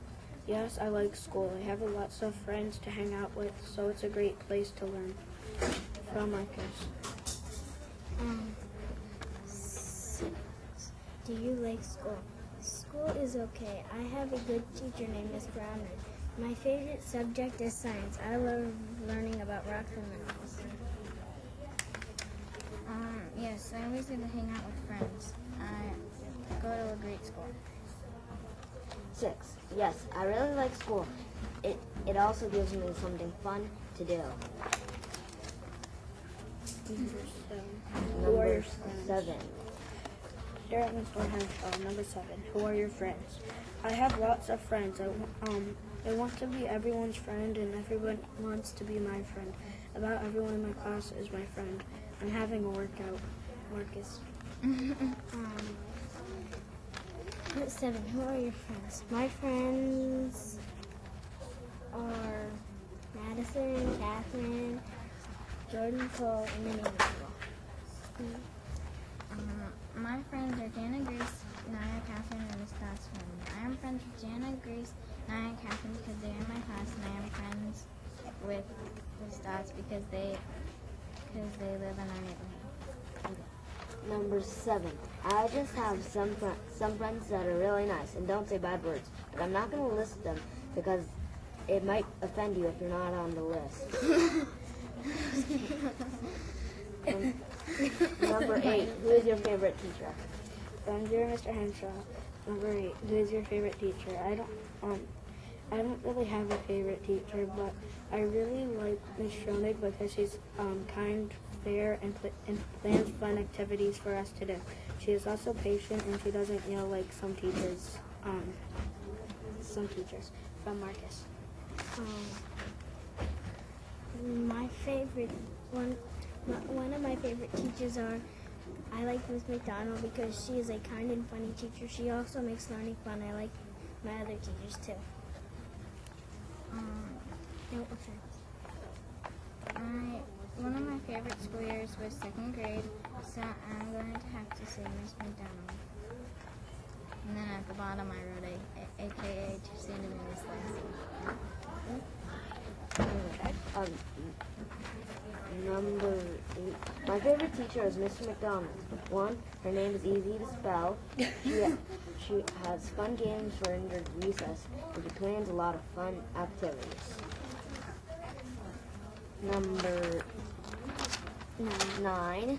Yes, I like school. I have lots of friends to hang out with, so it's a great place to learn. From Marcus. 6. Do you like school? School is okay. I have a good teacher named Miss Browner. My favorite subject is science. I love learning about rocks and minerals. Yes, I always get to hang out with friends. I go to a great school. 6. Yes, I really like school. It also gives me something fun to do. Who are your Number friends? 7. Dear Mr. Henshaw, number 7. Who are your friends? I have lots of friends. I want to be everyone's friend, and everyone wants to be my friend. About everyone in my class is my friend. I'm having a workout. Marcus. 7. Who are your friends? My friends are Madison, Catherine, Jordan Cole, and many other people. My friends are Jana, Grace, Naya, Catherine, and Miss Dott's friends. I am friends with Jana, Grace, Naya, and Catherine because they are in my class, and I am friends with Miss Dott's because they live in our neighborhood. Number 7. I just have some friends that are really nice and don't say bad words, but I'm not going to list them because it might offend you if you're not on the list. Number 8. Who is your favorite teacher? Dear Mr. Henshaw, number 8. Who is your favorite teacher? I don't really have a favorite teacher, but I really like Miss Schronig because she's kind, fair, and plans fun activities for us to do. She is also patient, and she doesn't yell like some teachers. From Marcus. My favorite one of my favorite teachers I like Miss McDonald because she is a kind and funny teacher. She also makes learning fun. I like my other teachers too. No offense. One of my favorite school years was 2nd grade, so I'm going to have to say Miss McDonald. And then at the bottom I wrote AKA to say to Miss Lacey. Number 8. My favorite teacher is Mr. McDonald. 1. Her name is easy to spell. She has fun games for under recess, and she plans a lot of fun activities. Number 9.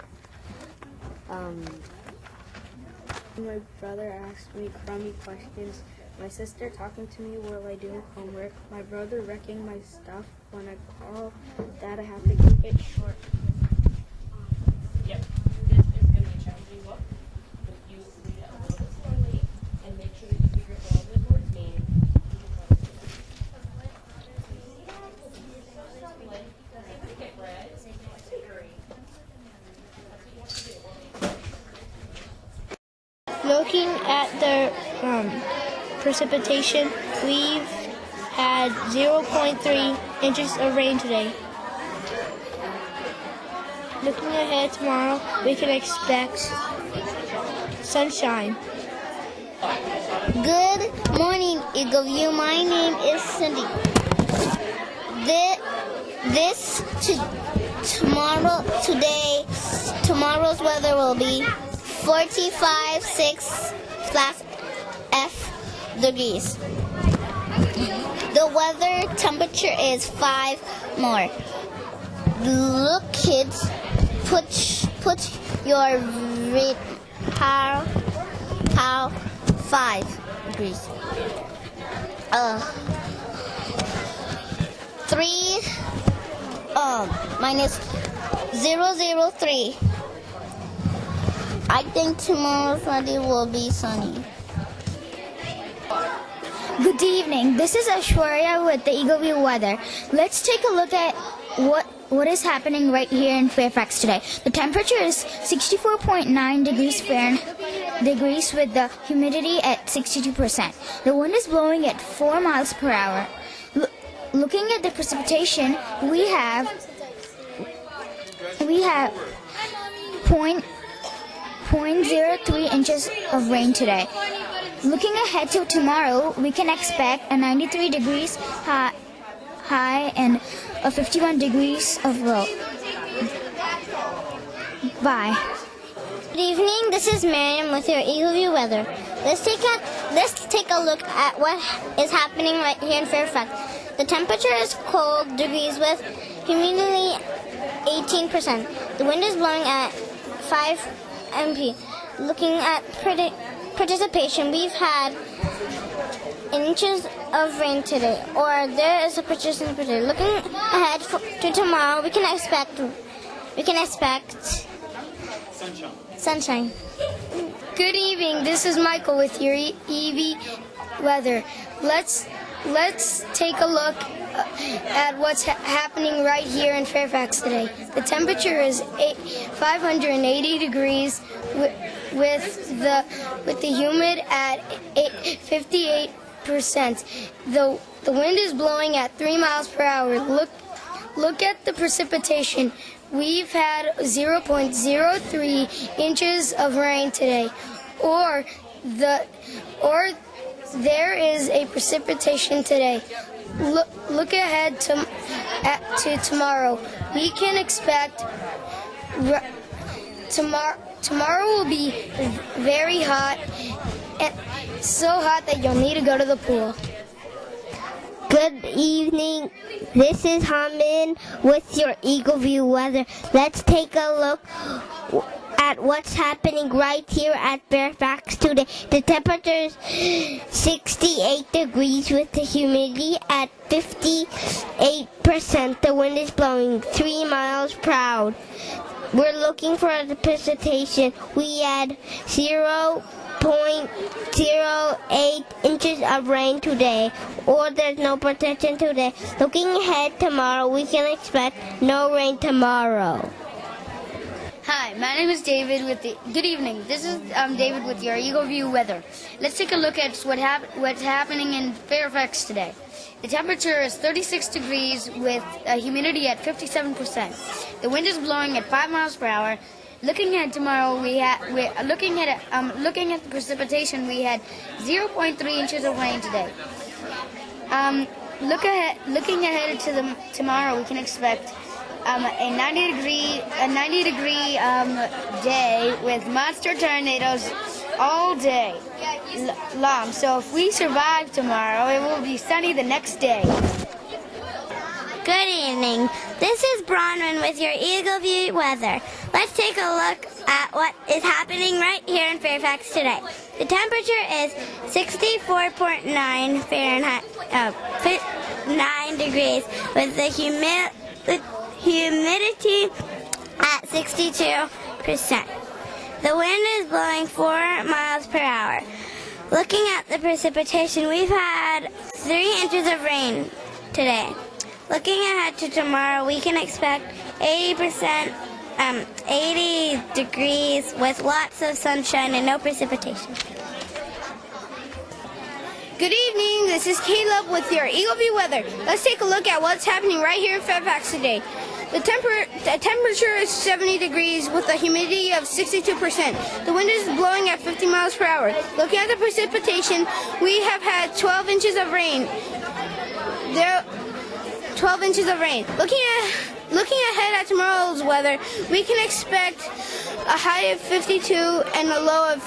My brother asked me crummy questions. My sister talking to me while I do homework. My brother wrecking my stuff when I call. Dad, I have to keep it short. Yep. This is going to be a challenging book, but you read it a little bit slowly and make sure that you figure out what all those words mean. Okay, Brad. Looking at the precipitation, we've had 0.3 inches of rain today. Looking ahead tomorrow, we can expect sunshine. Good morning, Eagle View. My name is Cindy. Tomorrow's weather will be 45.6 degrees. The weather temperature is 5 more. Look, kids, put your how 5 degrees. 3 minus 003. I think tomorrow's weather will be sunny. Good evening. This is Ashwarya with the Eagle View weather. Let's take a look at what is happening right here in Fairfax today. The temperature is 64.9 degrees Fahrenheit with the humidity at 62%. The wind is blowing at 4 miles per hour. Looking at the precipitation, we have 0.03 inches of rain today. Looking ahead to tomorrow, we can expect a 93 degrees high and a 51 degrees of low. Bye. Good evening, this is Miriam with your Eagle View weather. Let's take a look at what is happening right here in Fairfax. The temperature is cold degrees with humidity 18%. The wind is blowing at 5 mph. Looking at precipitation, we've had inches of rain today, or there is a precipitation today. Looking ahead to tomorrow, we can expect sunshine. Good evening. This is Michael with your EV weather. Let's take a look at what's happening right here in Fairfax today. The temperature is 580 degrees with the humid at 58%. The wind is blowing at 3 miles per hour. Look at the precipitation. We've had 0.03 inches of rain today, or there is a precipitation today. Look ahead to tomorrow. We can expect tomorrow will be very hot, and so hot that you'll need to go to the pool. Good evening, this is Hamin with your Eagle View weather. Let's take a look at what's happening right here at Fairfax today. The temperature is 68 degrees with the humidity at 58%. The wind is blowing 3 miles per hour. We're looking for the precipitation. We had 0.08 inches of rain today, or there's no protection today. Looking ahead tomorrow, we can expect no rain tomorrow. Hi, my name is David good evening. This is David with your Eagle View weather. Let's take a look at what's happening in Fairfax today. The temperature is 36 degrees with a humidity at 57%. The wind is blowing at 5 miles per hour. Looking at tomorrow, looking at the precipitation, we had 0.3 inches of rain today. Looking ahead to tomorrow, we can expect a 90 degree day with monster tornadoes all day long. So if we survive tomorrow, it will be sunny the next day. Good evening. This is Bronwyn with your Eagle View weather. Let's take a look at what is happening right here in Fairfax today. The temperature is 64.9 Fahrenheit, 9 degrees with the humidity at 62%. The wind is blowing 4 miles per hour. Looking at the precipitation, we've had 3 inches of rain today. Looking ahead to tomorrow, we can expect 80 degrees with lots of sunshine and no precipitation. Good evening, this is Caleb with your Eagle View weather. Let's take a look at what's happening right here in Fairfax today. The temperature is 70 degrees with a humidity of 62%. The wind is blowing at 50 miles per hour. Looking at the precipitation, we have had 12 inches of rain. 12 inches of rain. Looking ahead at tomorrow's weather, we can expect a high of 52 and a low of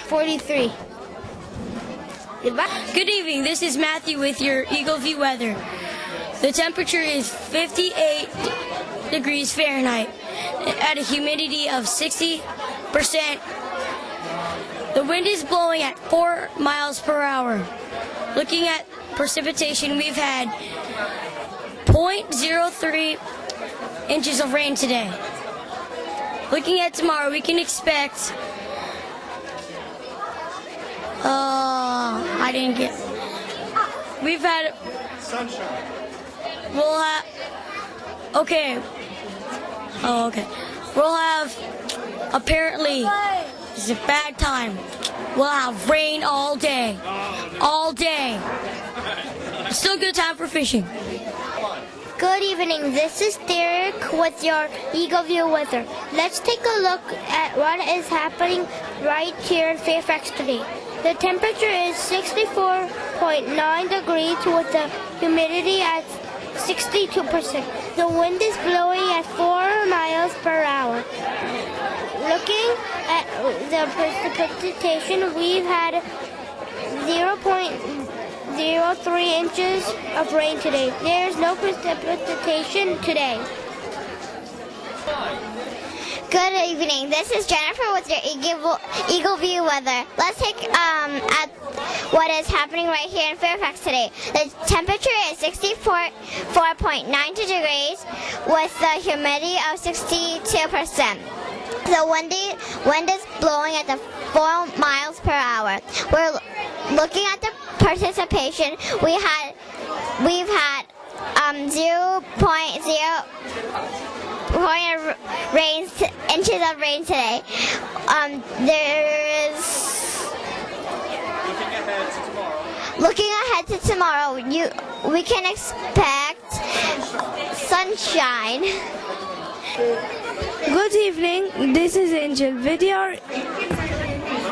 43. Goodbye. Good evening. This is Matthew with your Eagle View weather. The temperature is 58 degrees Fahrenheit at a humidity of 60%. The wind is blowing at 4 miles per hour. Looking at precipitation, we've had 0.03 inches of rain today. Looking at tomorrow, we can expect we've had sunshine. We'll have we'll have apparently it's a bad time. We'll have rain all day. All day. Still a good time for fishing. Good evening. This is Derek with your Eagle View weather. Let's take a look at what is happening right here in Fairfax today. The temperature is 64.9 degrees with the humidity at 62%. The wind is blowing at 4 miles per hour. Looking at the precipitation, we've had 0.03 inches of rain today. There's no precipitation today. Good evening. This is Jennifer with your Eagle View weather. Let's take at what is happening right here in Fairfax today. The temperature is 64.9 degrees with the humidity of 62%. The wind is blowing at the 4 miles per hour. We're looking at the participation. We've had 0.0 inches of rain today. Looking ahead to tomorrow, we can expect sunshine. Good evening, this is Angel with your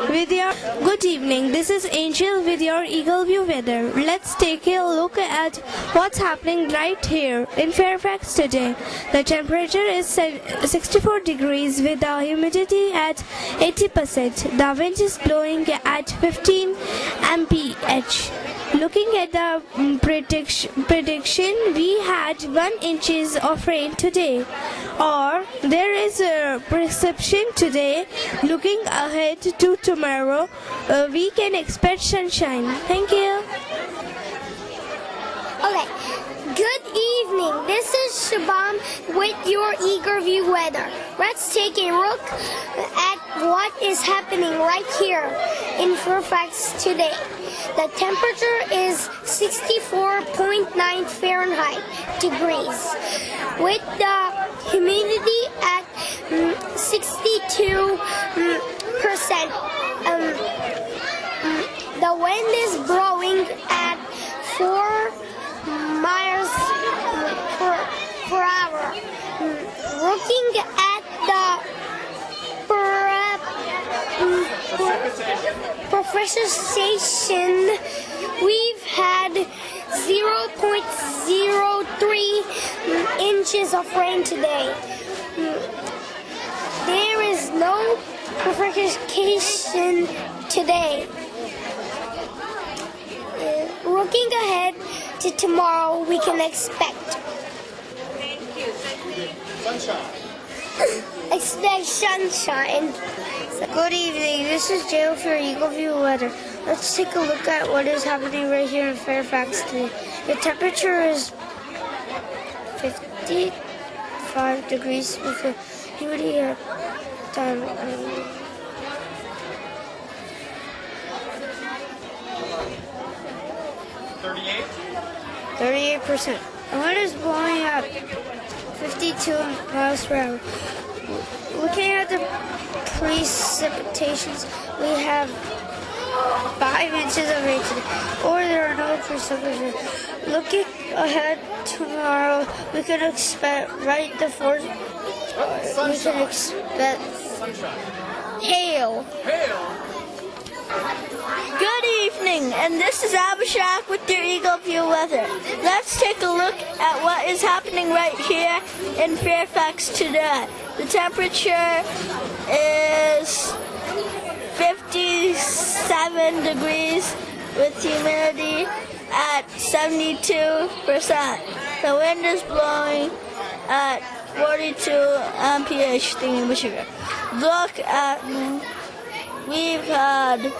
Good evening, this is Angel with your Eagle View weather. Let's take a look at what's happening right here in Fairfax today. The temperature is 64 degrees with the humidity at 80%. The wind is blowing at 15 mph. Looking at the prediction, we had 1 inches of rain today, or there is a perception today. Looking ahead to tomorrow, we can expect sunshine. Thank you. Okay. Good evening. This is Shabam with your Eagle View weather. Let's take a look at what is happening right here in Fairfax today. The temperature is 64.9 Fahrenheit degrees with the humidity at 62%. The wind is blowing at 4 miles per hour. Looking at the precipitation, we've had 0.03 inches of rain today. There is no precipitation today. Looking ahead to tomorrow, we can expect sunshine. Good evening. This is Jill for Eagle View weather. Let's take a look at what is happening right here in Fairfax today. The temperature is 55 degrees with the humidity at 38%. The wind is blowing at 52 miles per hour. Looking at the precipitations, we have 5 inches of rain today, or there are no precipitations. Looking ahead tomorrow, we can expect hail. Good evening, and this is Abhishek with your Eagle View weather. Let's take a look at what is happening right here in Fairfax today. The temperature is 57 degrees with humidity at 72%. The wind is blowing at 42 mph. Look at, we've had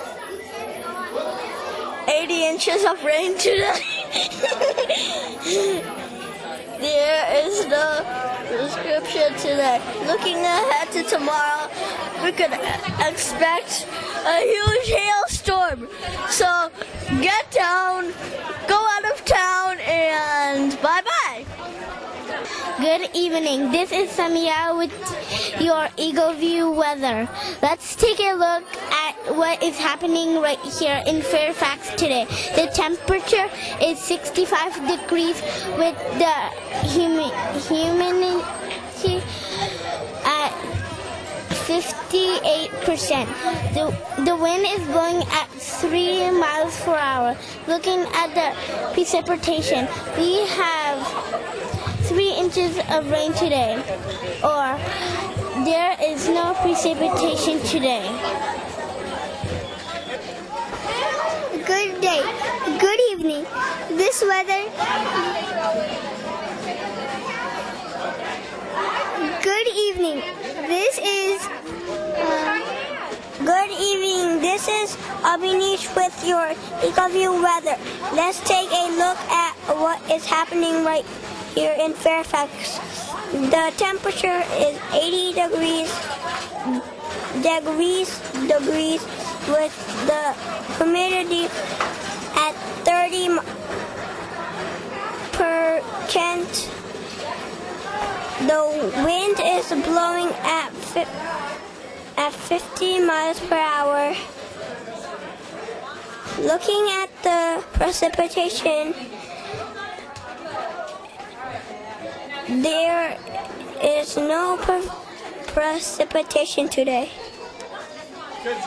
80 inches of rain today. There is no description today. Looking ahead to tomorrow, we could expect a huge hailstorm. So get down, go out of town, and bye-bye. Good evening. This is Samia with your Eagle View weather. Let's take a look at what is happening right here in Fairfax today. The temperature is 65 degrees with the humidity at 58%. The wind is blowing at 3 miles per hour. Looking at the precipitation, we have 3 inches of rain today, or there is no precipitation today. Good day. Good evening. This weather. Good evening. This is. Good evening. This is Abhinish with your Eagle View weather. Let's take a look at what is happening right here in Fairfax. The temperature is 80 degrees with the humidity at 30%. The wind is blowing at 50 miles per hour. Looking at the precipitation, there is no precipitation today. Good job.